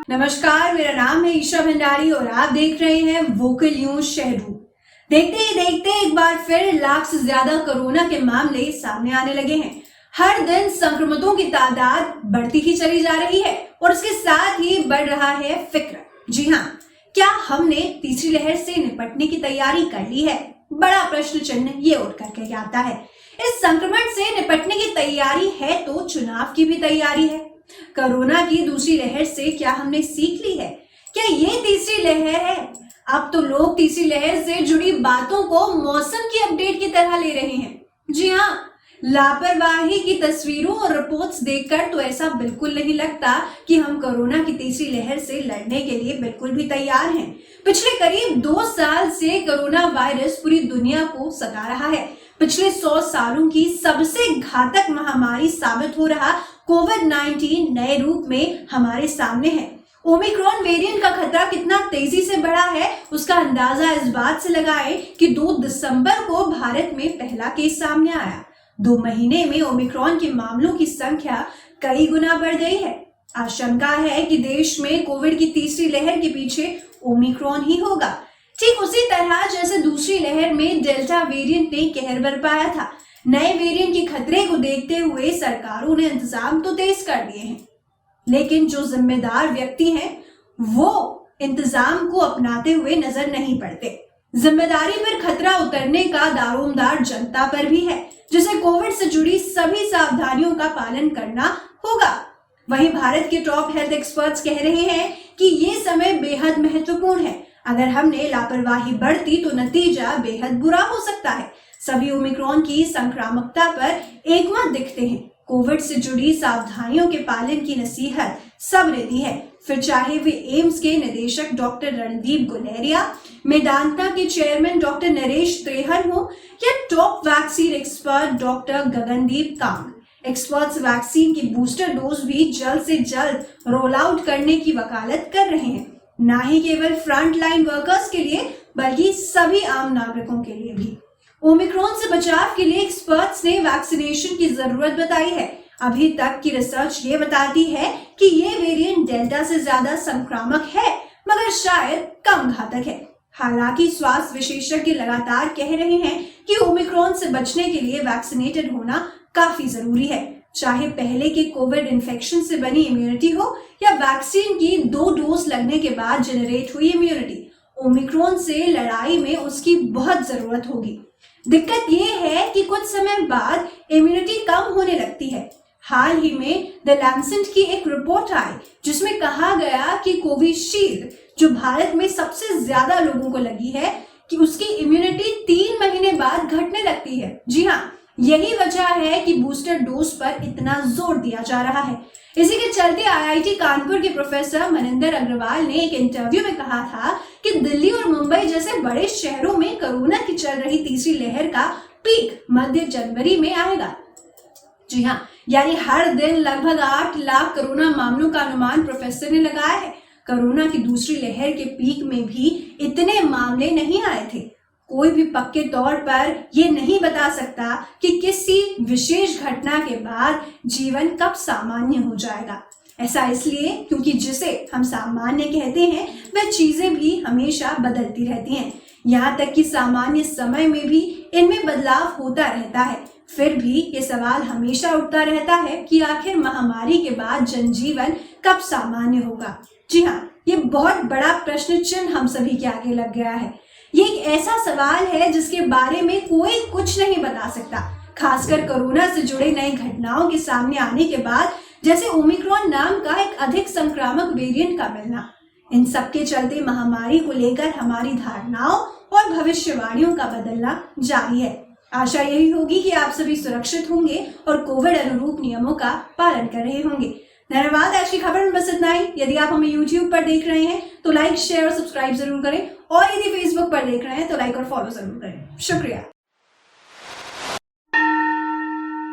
नमस्कार, मेरा नाम है ईशा भंडारी और आप देख रहे हैं वोकल न्यूज शहडोल। देखते ही देखते एक बार फिर लाख से ज्यादा कोरोना के मामले सामने आने लगे हैं। हर दिन संक्रमितों की तादाद बढ़ती ही चली जा रही है और इसके साथ ही बढ़ रहा है फिक्र। जी हाँ, क्या हमने तीसरी लहर से निपटने की तैयारी कर ली है? बड़ा प्रश्न चिन्ह ये उठ करके आता है। इस संक्रमण से निपटने की तैयारी है तो चुनाव की भी तैयारी है। कोरोना की दूसरी लहर से क्या हमने सीख ली है? क्या ये तीसरी लहर है? अब तो लोग तीसरी लहर से जुड़ी बातों को मौसम की अपडेट की तरह ले रहे हैं। जी हाँ, लापरवाही की तस्वीरों और रिपोर्ट्स देखकर तो ऐसा बिल्कुल नहीं लगता कि हम कोरोना की तीसरी लहर से लड़ने के लिए बिल्कुल भी तैयार हैं। पिछले करीब 2 साल से कोरोना वायरस पूरी दुनिया को सता रहा है। पिछले 100 सालों की सबसे घातक महामारी साबित हो रहा कोविड-19 नए रूप में हमारे सामने है। ओमिक्रॉन वेरिएंट का खतरा कितना तेजी से बढ़ा है, उसका अंदाजा इस बात से लगाएं कि 2 दिसंबर को भारत में पहला केस सामने आया। 2 महीने में ओमिक्रॉन के मामलों की संख्या कई गुना बढ़ गई है। आशंका है कि देश में कोविड की तीसरी लहर के पीछे ओमिक्रॉन ही होगा, ठीक उसी तरह जैसे दूसरी लहर में डेल्टा वेरिएंट ने कहर बरपाया था। नए वेरिएंट के खतरे को देखते हुए सरकारों ने इंतजाम तो तेज कर दिए हैं, लेकिन जो जिम्मेदार व्यक्ति हैं वो इंतजाम को अपनाते हुए नजर नहीं पड़ते। जिम्मेदारी पर खतरा उतरने का दारोमदार जनता पर भी है, जिसे कोविड से जुड़ी सभी सावधानियों का पालन करना होगा। वहीं भारत के टॉप हेल्थ एक्सपर्ट्स कह रहे हैं कि ये समय बेहद महत्वपूर्ण है। अगर हमने लापरवाही बरती तो नतीजा बेहद बुरा हो सकता है। सभी ओमिक्रॉन की संक्रामकता पर एकमत दिखते हैं। कोविड से जुड़ी सावधानियों के पालन की नसीहत सबने दी है, फिर चाहे वे एम्स के निदेशक डॉक्टर रणदीप गुलेरिया, मेदांता के चेयरमैन डॉक्टर नरेश त्रेहन हो या top vaccine expert doctor Gagandeep Kang. Experts vaccine की बूस्टर डोज भी जल्द से जल्द रोल आउट करने की वकालत कर रहे हैं, ना ही केवल फ्रंट लाइन वर्कर्स के लिए बल्कि सभी आम नागरिकों के लिए भी। ओमिक्रॉन से बचाव के लिए एक्सपर्ट्स ने वैक्सीनेशन की जरूरत बताई है। अभी तक की रिसर्च ये बताती है कि ये वेरिएंट डेल्टा से ज्यादा संक्रामक है, मगर शायद कम घातक है। हालांकि स्वास्थ्य विशेषज्ञ लगातार कह रहे हैं कि ओमिक्रॉन से बचने के लिए वैक्सीनेटेड होना काफी जरूरी है, चाहे पहले के कोविड इन्फेक्शन से बनी इम्यूनिटी हो या वैक्सीन की 2 डोज लगने के बाद जनरेट हुई इम्यूनिटी। ओमिक्रॉन से लड़ाई में उसकी बहुत जरूरत होगी। दिक्कत ये है कि कुछ समय बाद इम्यूनिटी कम होने लगती है। हाल ही में द लैंसेट की एक रिपोर्ट आई जिसमें कहा गया कि कोविशील्ड, जो भारत में सबसे ज्यादा लोगों को लगी है, कि उसकी इम्यूनिटी 3 महीने बाद घटने लगती है। जी हाँ, यही वजह है कि बूस्टर डोज पर इतना जोर दिया जा रहा है। इसी के चलते आईआईटी कानपुर के प्रोफेसर मनिंदर अग्रवाल ने एक इंटरव्यू में कहा था कि दिल्ली और मुंबई जैसे बड़े शहरों में कोरोना की चल रही तीसरी लहर का पीक मध्य जनवरी में आएगा। जी हाँ, यानी हर दिन लगभग 8 लाख कोरोना मामलों का अनुमान प्रोफेसर ने लगाया है। कोरोना की दूसरी लहर के पीक में भी इतने मामले नहीं आए थे। कोई भी पक्के तौर पर ये नहीं बता सकता कि किसी विशेष घटना के बाद जीवन कब सामान्य हो जाएगा। ऐसा इसलिए क्योंकि जिसे हम सामान्य कहते हैं वह चीजें भी हमेशा बदलती रहती हैं। यहाँ तक कि सामान्य समय में भी इनमें बदलाव होता रहता है। फिर भी ये सवाल हमेशा उठता रहता है कि आखिर महामारी के बाद जनजीवन कब सामान्य होगा। जी हाँ, ये बहुत बड़ा प्रश्न चिन्ह हम सभी के आगे लग गया है। ये एक ऐसा सवाल है जिसके बारे में कोई कुछ नहीं बता सकता, खासकर कोरोना से जुड़े नई घटनाओं के सामने आने के बाद, जैसे ओमिक्रॉन नाम का एक अधिक संक्रामक वेरिएंट का मिलना। इन सब के चलते महामारी को लेकर हमारी धारणाओं और भविष्यवाणियों का बदलना जारी है। आशा यही होगी कि आप सभी सुरक्षित होंगे और कोविड अनुरूप नियमों का पालन कर रहे होंगे। धन्यवाद। आज की खबर में बस इतना ही। यदि आप हमें YouTube पर देख रहे हैं तो लाइक, शेयर और सब्सक्राइब जरूर करें, और यदि Facebook पर देख रहे हैं तो लाइक और फॉलो जरूर करें। शुक्रिया।